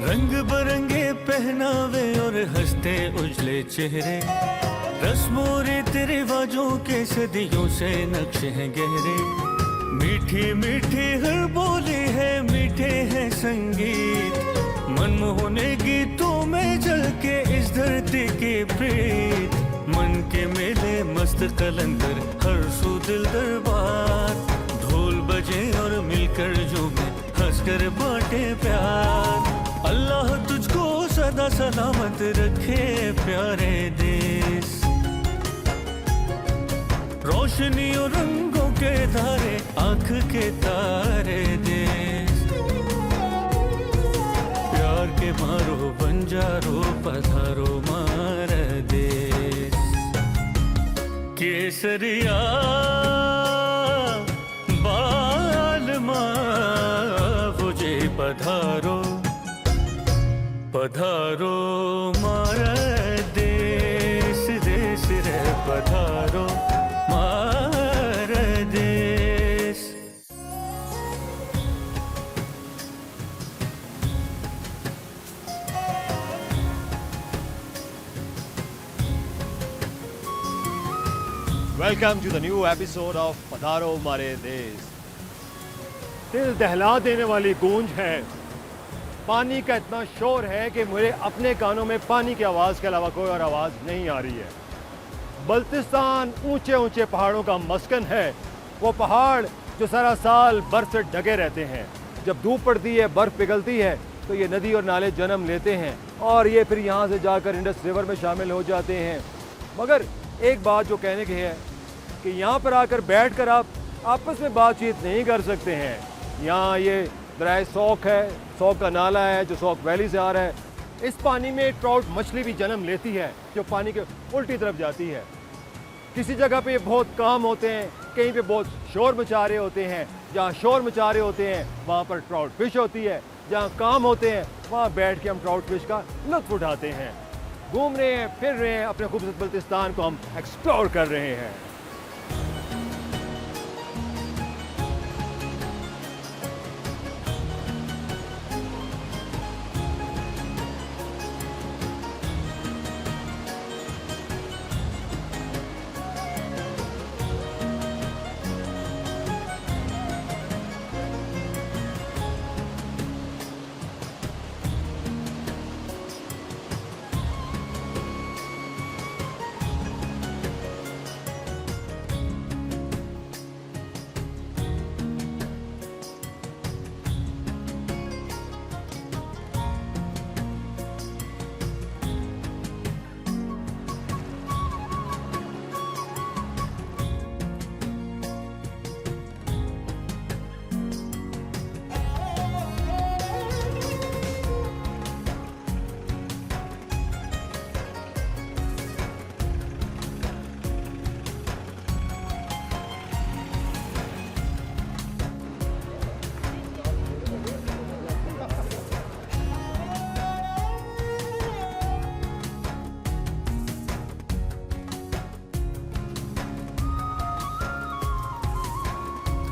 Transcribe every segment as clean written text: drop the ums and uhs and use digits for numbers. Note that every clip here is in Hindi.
रंग बरंगे पहनावे और हंसते उजले चेहरे, रस्मों रीत रिवाजों के सदियों से नक्शे हैं गहरे। मीठी मीठी हर बोली है, मीठे हैं संगीत, मनमोहने गीतों में जल के इस धरती की प्रीत। मन के मेले मस्त कलंदर, हर सू दिल दरबार, ढोल बजे और मिलकर झूमे, हंसकर बांटे प्यार। अल्लाह तुझको सदा सलामत रखे प्यारे देश, रोशनी और रंगों के धारे, आंख के तारे देश। प्यार के मारो बंजारो पधारो मार देश। केसरिया बालमा मुझे पधारो पधारो मारा देश, देश रे पधारो मारा देश। Welcome to the new episode of पधारो मारे देश। दिल दहला देने वाली गूंज है, पानी का इतना शोर है कि मेरे अपने कानों में पानी की आवाज़ के अलावा कोई और आवाज़ नहीं आ रही है। बल्तिस्तान ऊंचे ऊंचे पहाड़ों का मस्कन है, वो पहाड़ जो सारा साल बर्फ से ढके रहते हैं। जब धूप पड़ती है, बर्फ पिघलती है, तो ये नदी और नाले जन्म लेते हैं और ये फिर यहाँ से जाकर इंडस रिवर में शामिल हो जाते हैं। मगर एक बात जो कहने की है कि यहाँ पर आकर बैठकर आप आपस में बातचीत नहीं कर सकते हैं। यहाँ ये दरिया सौक है, सौक का नाला है जो सौक वैली से आ रहा है। इस पानी में ट्राउट मछली भी जन्म लेती है जो पानी के उल्टी तरफ जाती है। किसी जगह पे बहुत काम होते हैं, कहीं पे बहुत शोर मचा रहे होते हैं। जहाँ शोर मचा रहे होते हैं वहाँ पर ट्राउट फिश होती है, जहाँ काम होते हैं वहाँ बैठ के हम ट्राउट फिश का लुत्फ उठाते हैं। घूम रहे हैं, फिर रहे हैं, अपने खूबसूरत बल्तिस्तान को हम एक्सप्लोर कर रहे हैं।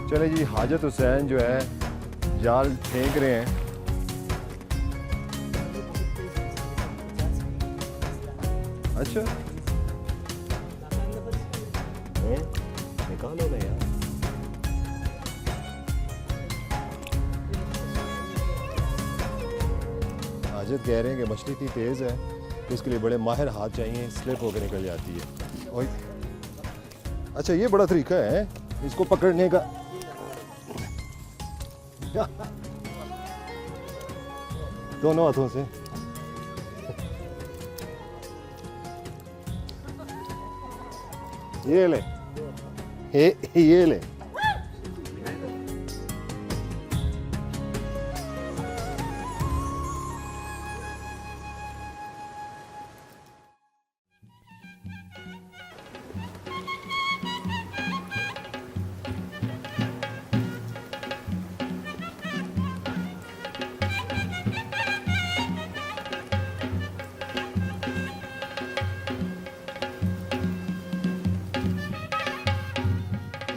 चले जी, हाजत हुसैन जो है जाल फेंक रहे हैं। अच्छा निकालो ना यार। हाजत कह रहे हैं कि मछली इतनी तेज है कि उसके लिए बड़े माहिर हाथ चाहिए, स्लिप होकर निकल जाती है। ओए अच्छा, ये बड़ा तरीका है इसको पकड़ने का। दोनों हाथों से। ये ले, ये ले।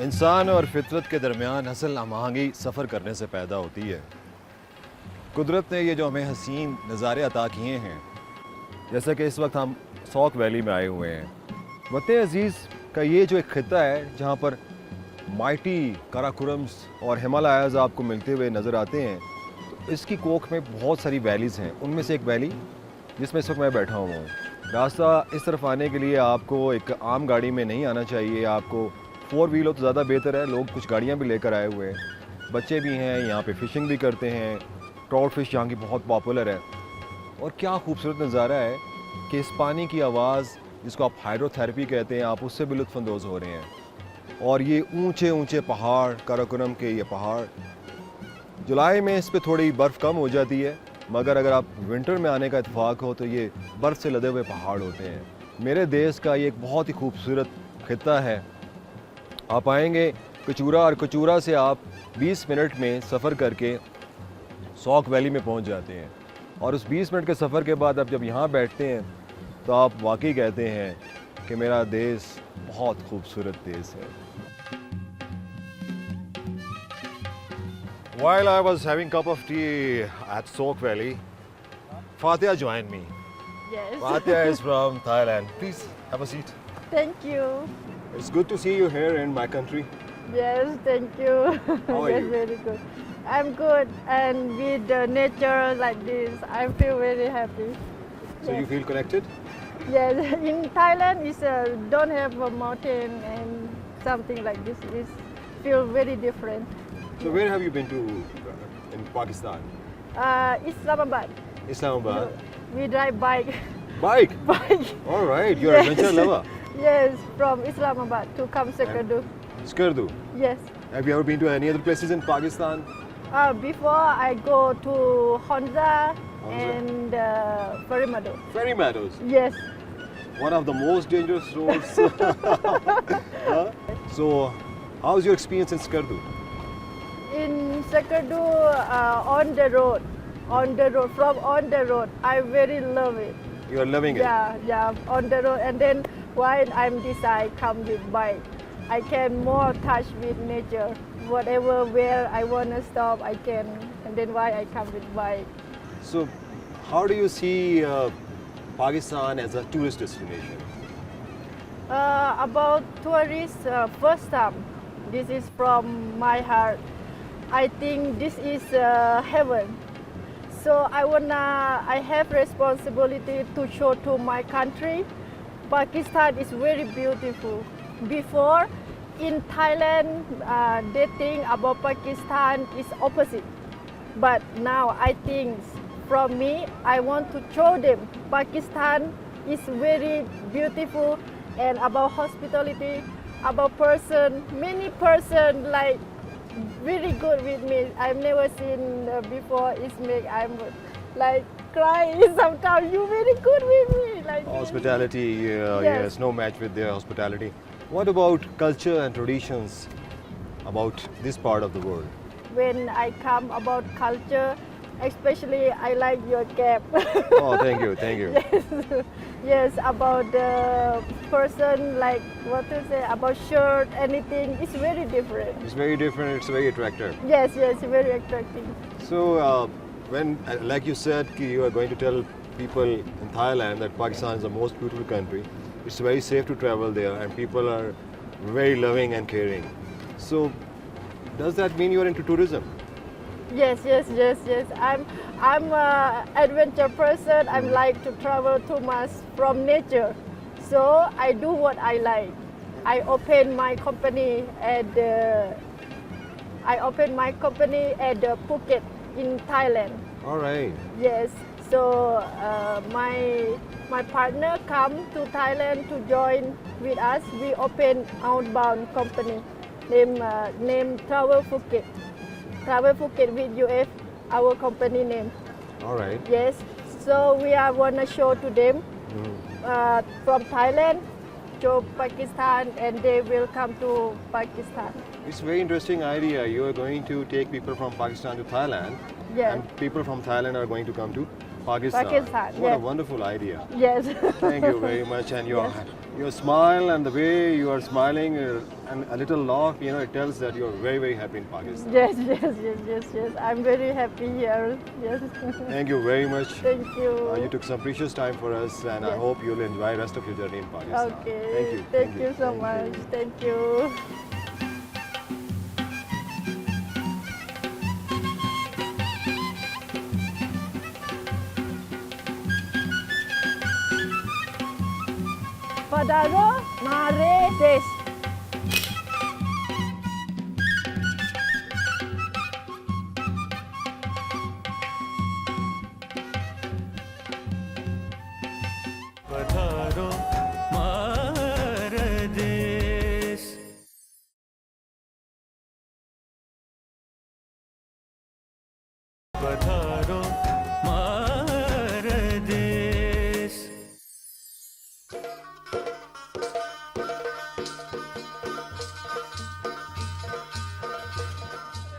इंसान और फितरत के दरमियान असल हमआहंगी सफ़र करने से पैदा होती है। कुदरत ने ये जो हमें हसीन नज़ारे अता किए हैं, जैसा कि इस वक्त हम सौक वैली में आए हुए हैं। वतन अज़ीज़ का ये जो एक खिता है जहाँ पर माइटी काराकोरम्स और हिमालयाज़ आपको मिलते हुए नज़र आते हैं, तो इसकी कोख में बहुत सारी वैलीज़ हैं। उनमें से एक वैली जिसमें इस वक्त मैं बैठा हुआ हूँ। रास्ता इस तरफ आने के लिए आपको एक आम गाड़ी में नहीं आना चाहिए, आपको 4 व्हील हो तो ज़्यादा बेहतर है। लोग कुछ गाड़ियाँ भी लेकर आए हुए हैं, बच्चे भी हैं, यहाँ पे फ़िशिंग भी करते हैं। ट्राउट फ़िश यहाँ की बहुत पॉपुलर है। और क्या खूबसूरत नज़ारा है कि इस पानी की आवाज़, जिसको आप हाइड्रोथेरेपी कहते हैं, आप उससे भी लुत्फ़अंदोज़ हो रहे हैं। और ये ऊंचे ऊंचे पहाड़, काराकोरम के ये पहाड़, जुलाई में इस पे थोड़ी बर्फ़ कम हो जाती है, मगर अगर आप विंटर में आने का इत्तेफाक हो तो ये बर्फ़ से लदे हुए पहाड़ होते हैं। मेरे देश का ये एक बहुत ही खूबसूरत खिता है। आप आएंगे कचूरा, और कचूरा से आप 20 मिनट में सफ़र करके सौक वैली में पहुंच जाते हैं। और उस 20 मिनट के सफ़र के बाद आप जब यहाँ बैठते हैं तो आप वाकई कहते हैं कि मेरा देश बहुत खूबसूरत देश है। While I was having cup of tea at Sok Valley, Fatia joined me. Yes. Fatia is from Thailand. Please have a seat. Thank you. It's good to see you here in my country. Yes, thank you. How are Yes, you? very good. I'm good, and with the nature like this, I feel very happy. So you feel connected? Yes, in Thailand, it's don't have a mountain and something like this. It feel very different. So where have you been to in Pakistan? Islamabad. Islamabad. We drive bike. Bike. Bike. All right, you're an Yes. adventure lover. Yes, from Islamabad to Kamsakardu. Skardu. Yes. Have you ever been to any other places in Pakistan? Before I go to Honza Honza. and Farimado. Ferry Meadows. Yes. One of the most dangerous roads. Huh? So, how's your experience in Skardu? In Sakardu, on the road, from on the road, I very love it. You are loving it. Yeah, on the road, and then while I'm this, I come with bike. I can more touch with nature. Whatever where I wanna stop, I can, and then why I come with bike. So, how do you see Pakistan as a tourist destination? About tourists, first time, this is from my heart. I think this is heaven. So I have responsibility to show to my country. Pakistan is very beautiful. Before in Thailand, they think about Pakistan is opposite. But now I think from me, I want to show them Pakistan is very beautiful, and about hospitality, about person, many person like very good with me. I've never seen before. It's make I'm like crying sometimes. You very good with me. Like Hospitality, Yes. yes, no match with their hospitality. What about culture and traditions about this part of the world? when I come about culture, especially I like your cap. Oh, thank you, thank you. Yes, about the person, like what to say about shirt, anything. It's very different. It's very different, it's very attractive. Yes, very attractive. So, when, like you said, ki you are going to tell people in Thailand that Pakistan is the most beautiful country, it's very safe to travel there and people are very loving and caring. So, does that mean you are into tourism? Yes. I'm a adventure person. I like to travel too much from nature. So I do what I like. I open my company at Phuket in Thailand. All right. Yes. So my partner come to Thailand to join with us. We open outbound company name Travel Phuket. Travel Phuket with UF, our company name. All right. Yes. So we are wanna show to them from Thailand to Pakistan, and they will come to Pakistan. It's a very interesting idea. You are going to take people from Pakistan to Thailand, Yes. and people from Thailand are going to come to Pakistan. Pakistan, What a yes. wonderful idea. Yes. Thank you very much, and you're Yes. Your smile and the way you are smiling and a little laugh, you know, it tells that you're very, very happy in Pakistan. Yes. I'm very happy here. Yes. Thank you very much. Thank you. You took some precious time for us, and I Yes. hope you'll enjoy the rest of your journey in Pakistan. Okay. Thank you. Thank you so much. Thank you. Padaro mare des. पधारो मार देश पधारो मार देश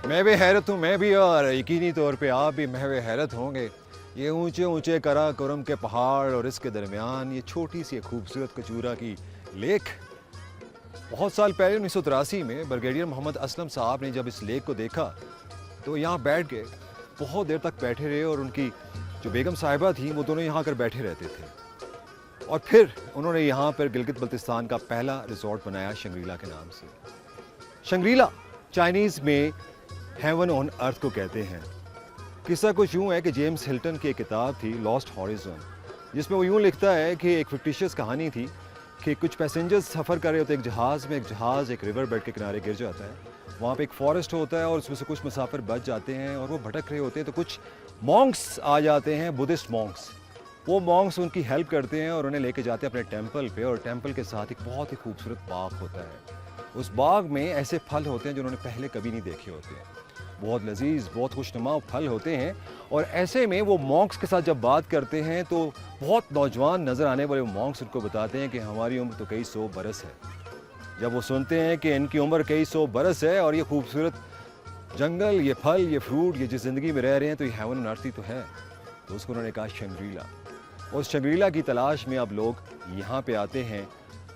मैं भी हैरत हूँ, मैं भी, और यकीनी तौर पे आप भी महवे हैरत होंगे। ये ऊंचे ऊंचे कराकोरम के पहाड़ और इसके दरमियान ये छोटी सी खूबसूरत कचूरा की लेक। बहुत साल पहले 1983 में ब्रिगेडियर मोहम्मद असलम साहब ने जब इस लेक को देखा तो यहाँ बैठ गए, बहुत देर तक बैठे रहे, और उनकी जो बेगम साहिबा थी वो दोनों यहाँ आकर बैठे रहते थे। और फिर उन्होंने यहाँ पर गिलगित बल्तिस्तान का पहला रिजॉर्ट बनाया शंग्रीला के नाम से। शंग्रीला चाइनीज़ में हेवन ऑन अर्थ को कहते हैं। किस्सा कुछ यूँ है कि जेम्स हिल्टन की एक किताब थी लॉस्ट हॉरिजन, जिसमें वो यूँ लिखता है कि एक फिक्टिशियस कहानी थी कि कुछ पैसेंजर्स सफ़र कर रहे होते एक जहाज़ में, एक जहाज़ एक रिवर बेड के किनारे गिर जाता है। वहाँ पे एक फॉरेस्ट होता है और उसमें से कुछ मुसाफिर बच जाते हैं और वो भटक रहे होते हैं, तो कुछ मॉन्क्स आ जाते हैं, बुद्धिस्ट मॉन्क्स। वो मॉन्क्स उनकी हेल्प करते हैं और उन्हें लेके जाते हैं अपने टेंपल पे, और टेंपल के साथ एक बहुत ही खूबसूरत बाग होता है। उस बाग में ऐसे फल होते हैं जो उन्होंने पहले कभी नहीं देखे होते हैं, बहुत लजीज, बहुत खुशनुमा फल होते हैं। और ऐसे में वो मॉन्क्स के साथ जब बात करते हैं तो बहुत नौजवान नज़र आने वाले मॉन्क्स उनको बताते हैं कि हमारी उम्र तो कई 100 बरस है। जब वो सुनते हैं कि इनकी उम्र कई 100 बरस है और ये खूबसूरत जंगल, ये फल, ये फ्रूट, ये जिस ज़िंदगी में रह रहे हैं, तो ये हेवन ऑन अर्थ ही तो है। तो उसको उन्होंने कहा शंग्रीला। उस शंग्रीला की तलाश में अब लोग यहाँ पे आते हैं।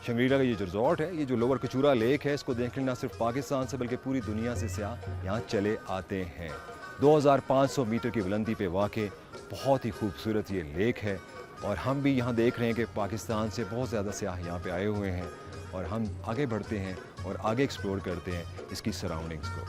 शंग्रीला का ये जो रिजॉर्ट है, ये जो लोअर कचूरा लेक है, इसको देखने ना सिर्फ पाकिस्तान से बल्कि पूरी दुनिया से सयाह यहाँ चले आते हैं। 2500 मीटर की बुलंदी पे वाक़े बहुत ही खूबसूरत ये लेक है, और हम भी यहाँ देख रहे हैं कि पाकिस्तान से बहुत ज़्यादा सयाह यहाँ पे आए हुए हैं, और हम आगे बढ़ते हैं और आगे एक्सप्लोर करते हैं इसकी सराउंडिंग्स को।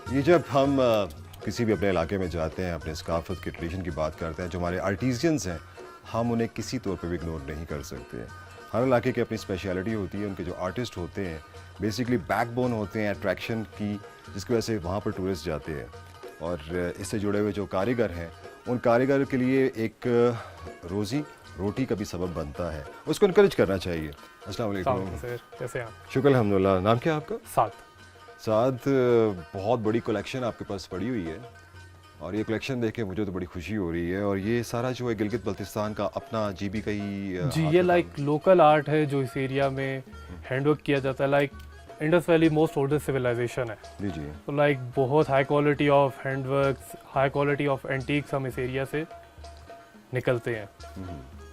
ये जब हम किसी भी अपने इलाके में जाते हैं, अपने सकाफत की ट्रेडिशन की बात करते हैं, जो हमारे आर्टिजियंस हैं, हम उन्हें किसी तौर पे भी इग्नोर नहीं कर सकते। हर इलाके की अपनी स्पेशलिटी होती है, उनके जो आर्टिस्ट होते हैं बेसिकली बैकबोन होते हैं अट्रैक्शन की, जिसकी वजह से वहाँ पर टूरिस्ट जाते हैं। और इससे जुड़े हुए जो कारीगर हैं, उन कारीगर के लिए एक रोटी का भी सबब बनता है, उसको इनकरेज करना चाहिए। अस्सलाम वालेकुम सर, कैसे हैं आप? शुक्र अल्हम्दुलिल्लाह। नाम क्या है आपका? साथ बहुत बड़ी कलेक्शन आपके पास पड़ी हुई है, और ये कलेक्शन देख के मुझे तो बड़ी खुशी हो रही है। और ये सारा जो है गिलगित बल्तिस्तान का अपना जीबी का ही जी, ये लाइक लोकल आर्ट है जो इस एरिया में हैंडवर्क किया जाता है। Like Indus valley most oldest civilization है, जी जी। तो लाइक बहुत high quality of handworks, high quality of antiques हम इस एरिया से निकलते हैं।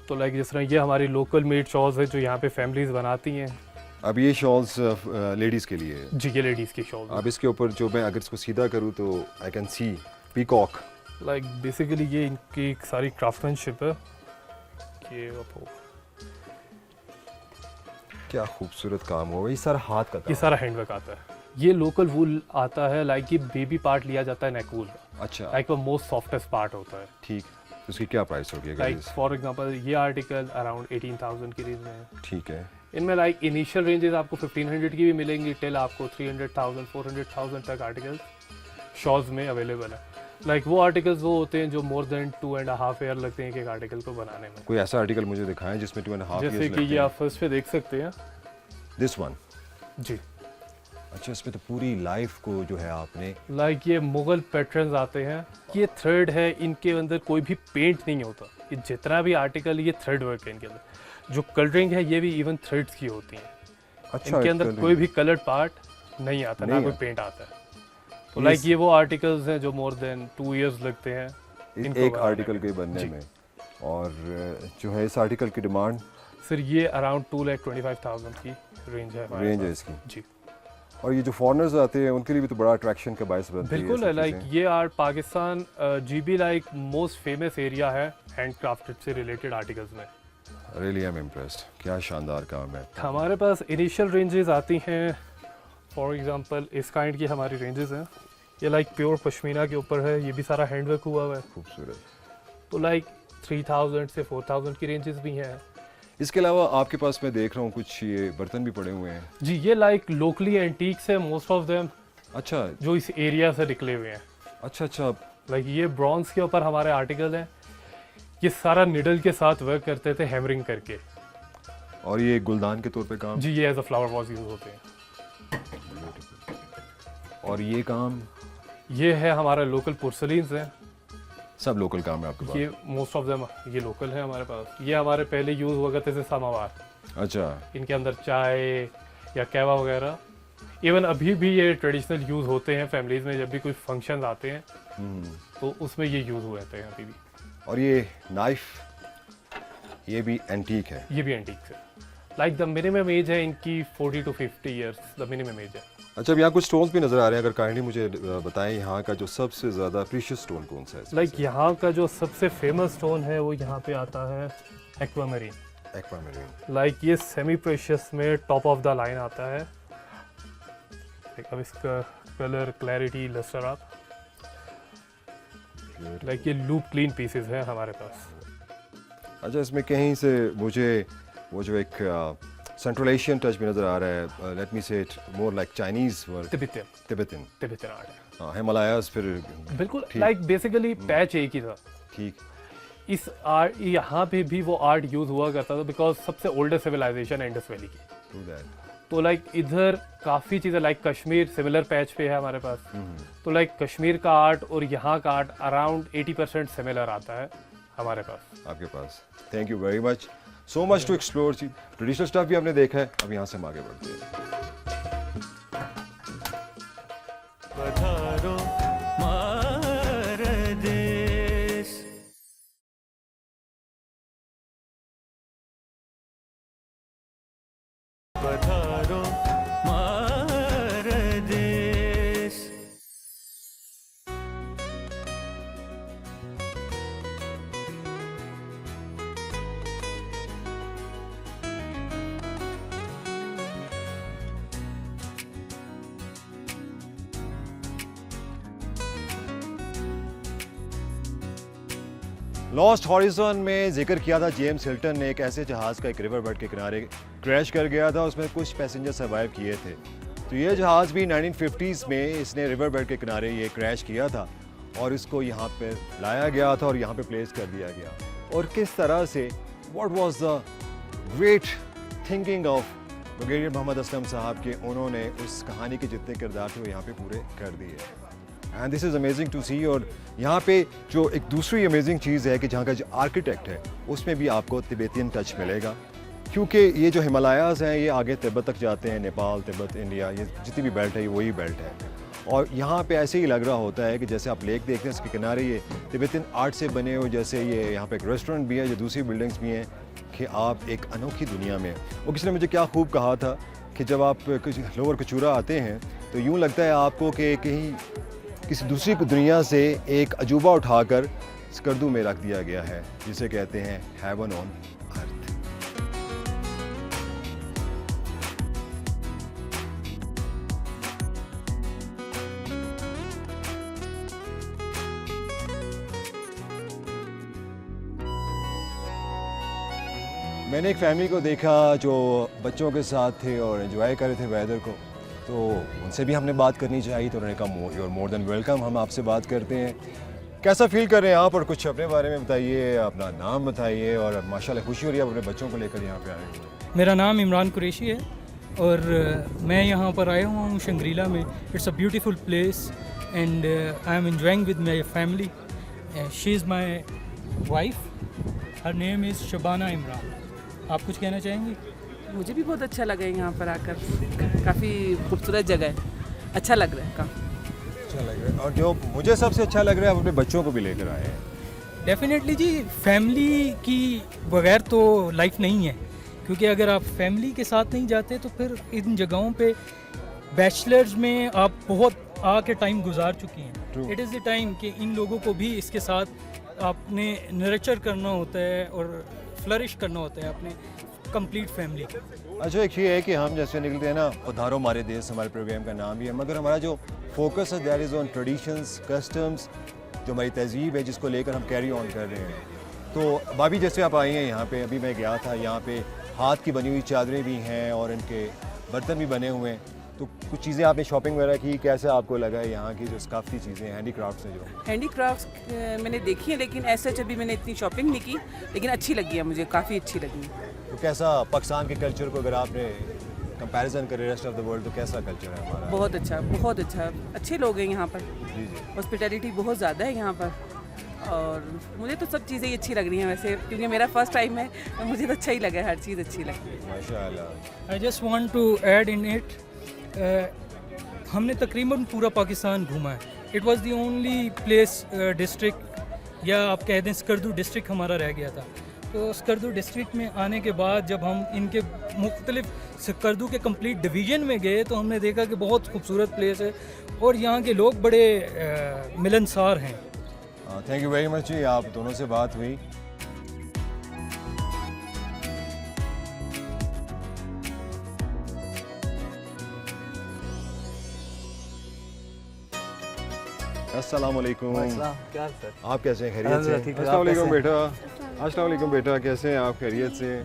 तो लाइक जिस तरह ये हमारी लोकल मेड शॉल्स है जो यहाँ पे फैमिलीज बनाती हैं। अब ये शॉल्स लेडीज़ के लिए है जी, ये लेडीज़ की शॉल। अब इसके ऊपर जो मैं अगर इसको सीधा करूँ तो I can see peacock. Like basically ये इनकी एक सारी क्राफ्टमैनशिप है। क्या खूबसूरत काम हुआ, ये सारा हाथ का ये काम। सारा हैंडवर्क आता है। ये लोकल वूल आता है, लाइक ये बेबी पार्ट लिया जाता है नेक वूल का, अच्छा लाइक वो मोस्ट सॉफ्टेस्ट पार्ट होता है। ठीक, तो उसकी क्या प्राइस होगी अगर लाइक फॉर एग्जांपल ये आर्टिकल अराउंड 18,000 की रेंज में है। ठीक है। इनमें लाइक इनिशियल रेंजेस आपको 1500 की भी मिलेंगी टिल आपको 300,000 400,000 तक आर्टिकल्स शॉल्स में अवेलेबल है। लाइक वो आर्टिकल्स वो होते हैं जो मोर देन 2.5 ईयर लगते हैं एक आर्टिकल को बनाने में। कोई ऐसा आर्टिकल मुझे दिखाएं जिसमें 2.5 जैसे कि ये आप फर्स्ट पे देख सकते हैं। This one. जी, अच्छा, इसमें तो पूरी लाइफ को जो है आपने लाइक ये मुगल पैटर्न्स आते हैं। ये थ्रेड है, इनके अंदर कोई भी पेंट नहीं होता। ये जितना भी आर्टिकल ये थ्रेड वर्क है इनके अंदर। जो कलरिंग है ये भी इवन थ्रेड्स की होती है। अच्छा, इनके अंदर कोई भी कलर्ड पार्ट नहीं आता, ना कोई पेंट आता है। तो ये लाइक ये वो आर्टिकल्स हैं जो मोर देन 2 इयर्स लगते हैं इनको एक बनाने आर्टिकल में। के बनने जी। में। और जो है इस आर्टिकल की डिमांड सर ये अराउंड 2,25,000 की रेंज है हमारे रेंज है पास। इसकी। जी और ये जो फॉरेनर्स आते हैं उनके लिए भी तो बड़ा अट्रैक्शन का बायस बनती है। बिल्कुल है। लाइक ये art Pakistan GB like most famous area है हैंडक्राफ्टेड से रिलेटेड आर्टिकल्स में। रियली आई एम इम्प्रेस्ड, क्या शानदार काम है। हमारे पास इनिशियल रेंजेस आती हैं, फॉर एग्जांपल इस काइंड की हमारी रेंजेस हैं। ये लाइक प्योर पश्मीना के ऊपर है, ये भी सारा हैंडवर्क हुआ हुआ है। खूबसूरत। तो लाइक 3,000 से 4,000 की रेंजेस भी हैं। इसके अलावा आपके पास मैं देख रहा हूँ कुछ ये बर्तन भी पड़े हुए हैं। जी, ये लाइक लोकली एंटीक्स है मोस्ट ऑफ देम, अच्छा जो इस एरिया से निकले हुए हैं। अच्छा अच्छा। लाइक ये ब्रॉन्ज के ऊपर हमारे आर्टिकल हैं। ये सारा निडल के साथ वर्क करते थे हैमरिंग करके। और ये गुलदान के तौर पे काम। जी, ये as a flower was use होते हैं। और ये काम ये है हमारा लोकल पोर्सलिन्स हैं। सब लोकल काम है आपके पास? ये मोस्ट ऑफ देम ये लोकल है हमारे पास। ये हमारे पहले यूज़ हुआ करते थे समावार। अच्छा। इनके अंदर चाय या कहवा वगैरह। इवन अभी भी ये ट्रेडिशनल यूज़ होते हैं फैमिलीज़ में, जब भी कोई फंक्शन आते हैं तो उसमें ये यूज़ हुए हैं अभी भी। और ये नाइफ, ये भी एंटीक है? ये भी एंटीक है। लाइक द मिनिमम एज है इनकी 40 to 50 years the minimum age है। अच्छा, अब यहाँ कुछ स्टोन्स भी नज़र आ रहे हैं, अगर काइंडली मुझे बताएं यहाँ का जो सबसे ज़्यादा प्रीशियस स्टोन कौन सा है? लाइक यहाँ का जो सबसे फेमस स्टोन है वो यहाँ पे आता है एक्वामरीन। एक्वामरीन। लाइक ये सेमी प्रेशियस में टॉप ऑफ द लाइन आता है। अब इसका कलर, क्लैरिटी, लस्टर आप लाइक ये लूप क्लीन पीसेस हैं हमारे पास। अच्छा, इसमें कहीं से मुझे वो जो एक सेंट्रल एशियन टच भी नज़र आ रहा है, लेट मी से it more like Chinese work. Tibetan art है। हाँ, हिमालयाज़ फिर। बिल्कुल, लाइक बेसिकली पैच एक ही था। ठीक। इस आर्ट यहाँ पे भी वो आर्ट यूज़ हुआ करता था बिकॉज सबसे ओल्डेस्ट सिविलाइजेशन है इंडस वैली की। तो लाइक इधर काफ़ी चीज़ें, लाइक कश्मीर सिमिलर पैच पे है हमारे पास। तो लाइक कश्मीर का आर्ट और यहाँ का आर्ट अराउंड 80% सिमिलर आता है हमारे पास। आपके पास। Thank you very much, so much to explore. Traditional stuff भी हमने देखा है, अब यहाँ से हम आगे बढ़ते हैं। पधारो मार देश, पधारो मार देश। लॉस्ट हॉरिजॉन में जिक्र किया था जेम्स हिल्टन ने, एक ऐसे जहाज़ का एक रिवर बेड के किनारे क्रैश कर गया था, उसमें कुछ पैसेंजर सर्वाइव किए थे। तो ये जहाज़ भी 1950s में इसने रिवर बेड के किनारे ये क्रैश किया था और इसको यहाँ पे लाया गया था और यहाँ पे प्लेस कर दिया गया। और किस तरह से what was the great thinking of brigadier Mohammad Aslam साहब के, उन्होंने उस कहानी के जितने किरदार थे वो यहाँ पे पूरे कर दिए। And this is amazing to see. और यहाँ पे जो एक दूसरी अमेजिंग चीज़ है कि जहाँ का जो आर्किटेक्ट है उसमें भी आपको तिब्बतियन टच मिलेगा। क्योंकि ये जो हिमालयाज़ हैं ये आगे तिब्बत तक जाते हैं, नेपाल, तिब्बत, इंडिया, ये जितनी भी बेल्ट है ये वही बेल्ट है। और यहाँ पे ऐसे ही लग रहा होता है कि जैसे आप लेक देखते हैं इसके किनारे ये तिब्बतन आर्ट से बने हुए, जैसे ये यहाँ पे एक रेस्टोरेंट भी है, जो दूसरी बिल्डिंग्स भी हैं, कि आप एक अनोखी दुनिया में। और किसी ने मुझे क्या खूब कहा था कि जब आप कुछ लोअर कचूरा आते हैं तो यूँ लगता है आपको कि कहीं किसी दूसरी दुनिया से एक अजूबा उठाकर स्कर्दू में रख दिया गया है, जिसे कहते हैं हेवन ऑन अर्थ। मैंने एक फैमिली को देखा जो बच्चों के साथ थे और एंजॉय कर रहे थे वेदर को, तो उनसे भी हमने बात करनी चाहिए। तो उन्होंने कहा you are more than welcome, हम आपसे बात करते हैं। कैसा फील कर रहे हैं आप और कुछ अपने बारे में बताइए, अपना नाम बताइए। और माशाल्लाह खुशी हो रही है आप अपने बच्चों को लेकर यहाँ पे आए हैं। मेरा नाम इमरान कुरैशी है और मैं यहाँ पर आया हुआ हूँ शंग्रीला में। It's a beautiful place and I am enjoying with my family. She is my wife, her name is Shabana Imran. आप कुछ कहना चाहेंगे? मुझे भी बहुत अच्छा लगा यहाँ पर आकर, काफ़ी खूबसूरत जगह है, अच्छा लग रहा है काफ़ी। अच्छा लग रहा है। और जो मुझे सबसे अच्छा लग रहा है आप अपने बच्चों को भी लेकर आए हैं। डेफिनेटली जी, फैमिली की बगैर तो लाइफ नहीं है, क्योंकि अगर आप फैमिली के साथ नहीं जाते तो फिर इन जगहों पे बैचलर्स में आप बहुत आके टाइम गुजार चुकी हैं। इट इज़ द टाइम कि इन लोगों को भी इसके साथ आपने नर्चर करना होता है और फ्लरिश करना होता है अपने कंप्लीट फैमिली को। अच्छा, एक ये है कि हम जैसे निकलते हैं ना, पधारो हमारे देश, हमारे प्रोग्राम का नाम भी है, मगर हमारा जो फोकस है that is on traditions, customs, जो हमारी तहजीब है जिसको लेकर हम कैरी ऑन कर रहे हैं। तो भाभी जैसे आप आई हैं यहाँ पे, अभी मैं गया था, यहाँ पे हाथ की बनी हुई चादरें भी हैं और इनके बर्तन भी बने हुए हैं। तो कुछ चीज़ें आपने शॉपिंग वगैरह की, कैसे आपको लगा है यहाँ की जो काफ़ी चीज़ें हैंडीक्राफ्ट्स हैं? जो हैंडीक्राफ्ट्स मैंने देखी है, लेकिन ऐसे अभी मैंने इतनी शॉपिंग नहीं की, लेकिन अच्छी लगी है मुझे, काफ़ी अच्छी लगी। तो कैसा पाकिस्तान के कल्चर को अगर आपने कंपैरिजन करें रेस्ट ऑफ द वर्ल्ड, तो कैसा कल्चर है हमारा? बहुत अच्छा, बहुत अच्छा, अच्छे लोग हैं यहाँ पर, जी जी। हॉस्पिटैलिटी बहुत ज़्यादा है यहाँ पर। और मुझे तो सब चीज़ें ही अच्छी लग रही हैं वैसे, क्योंकि मेरा फर्स्ट टाइम है तो मुझे तो अच्छा ही लगा है, हर चीज़ अच्छी लगी। माशाल्लाह। I just want to add in it, हमने तकरीबन पूरा पाकिस्तान घूमा है। It was the only place, district या आप कह दें स्कर्दू डिस्ट्रिक्ट हमारा रह गया था। तो स्कर्दू डिस्ट्रिक्ट में आने के बाद जब हम इनके मुख्तलिफ स्कर्दू के कंप्लीट डिवीज़न में गए तो हमने देखा कि बहुत खूबसूरत प्लेस है और यहाँ के लोग बड़े मिलनसार हैं। थैंक यू वेरी मच जी, आप दोनों से बात हुई। अस्सलाम वालेकुम। क्या हाल सर? आप कैसे हैं? खैरियत से? ठीक है। अस्सलाम वालेकुम बेटा। अस्सलाम वालेकुम बेटा, कैसे हैं आप? खैरियत से?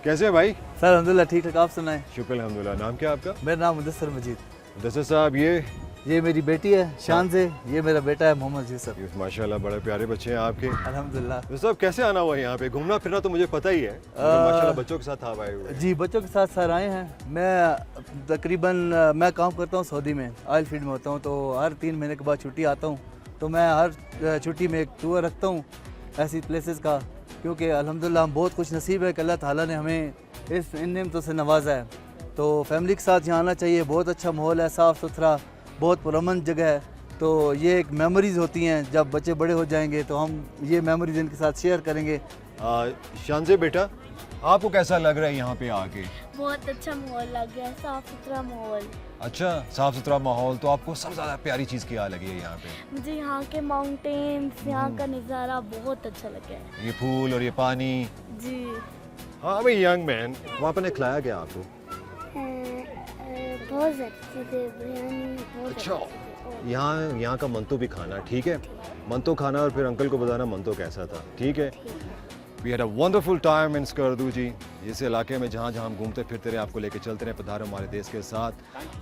कैसे हैं भाई? सर अल्हम्दुलिल्लाह ठीक ठाक, आप सुनाएं? शुक्र अल्हम्दुलिल्लाह। नाम क्या आपका? मेरा नाम मुदस्सर मजीद। मुदस्सर साहब, ये मेरी बेटी है शान से, ये मेरा बेटा है मोहम्मद यूसुफ। ये माशाल्लाह बड़े प्यारे बच्चे हैं आपके। अल्हम्दुलिल्लाह। तो साहब कैसे आना हुआ यहाँ पे? घूमना फिरना तो मुझे पता ही है, मगर माशाल्लाह बच्चों के साथ आप आए हुए हैं। जी बच्चों के साथ सर आए हैं। मैं तकरीबन मैं काम करता हूँ सऊदी में, ऑयल फील्ड में होता हूँ, तो हर 3 महीने के बाद छुट्टी आता हूँ। तो मैं हर छुट्टी में एक टूर रखता हूँ ऐसी प्लेसेस का, क्योंकि अल्हम्दुलिल्लाह हम बहुत खुश नसीब है कि अल्लाह ताला ने हमें इन नेमतों से नवाजा है। तो फैमिली के साथ यहाँ आना चाहिए। बहुत अच्छा माहौल है, साफ़ सुथरा, बहुत पुरअमन जगह है। तो ये एक मेमोरीज़ होती हैं, जब बच्चे बड़े हो जाएंगे तो हम ये मेमोरीज़ इनके साथ शेयर करेंगे। शानज़े बेटा, आपको कैसा लग रहा है यहाँ पे आके? बहुत अच्छा माहौल लग गया है, साफ सुथरा माहौल। अच्छा, साफ सुथरा माहौल। तो आपको सबसे ज़्यादा प्यारी चीज़ क्या लगी है यहाँ पे? मुझे यहाँ के माउंटेन्स, यहाँ का नज़ारा बहुत अच्छा लगा है। ये फूल और ये पानी। जी हाँ, मैं यंग मैन। वहाँ पर ने खिलाया क्या आपको? बहुत अच्छी थी बिरयानी, बहुत अच्छा, अच्छी थी। यहाँ का मंतो भी खाना, ठीक है? मंतो खाना और फिर अंकल को बताना मंतो कैसा था, ठीक है? We had a wonderful time in Skardu ji. इस इलाके में जहाँ जहाँ हम घूमते फिरते रहे, आपको लेके चलते रहे। पधारो हमारे देश के साथ,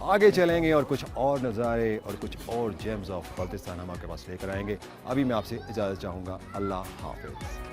आगे चलेंगे और कुछ और नज़ारे और कुछ और जेम्स ऑफ बल्तिस्तान हम आपके पास लेकर आएंगे। अभी मैं आपसे इजाज़त चाहूँगा। अल्लाह हाफ़िज़।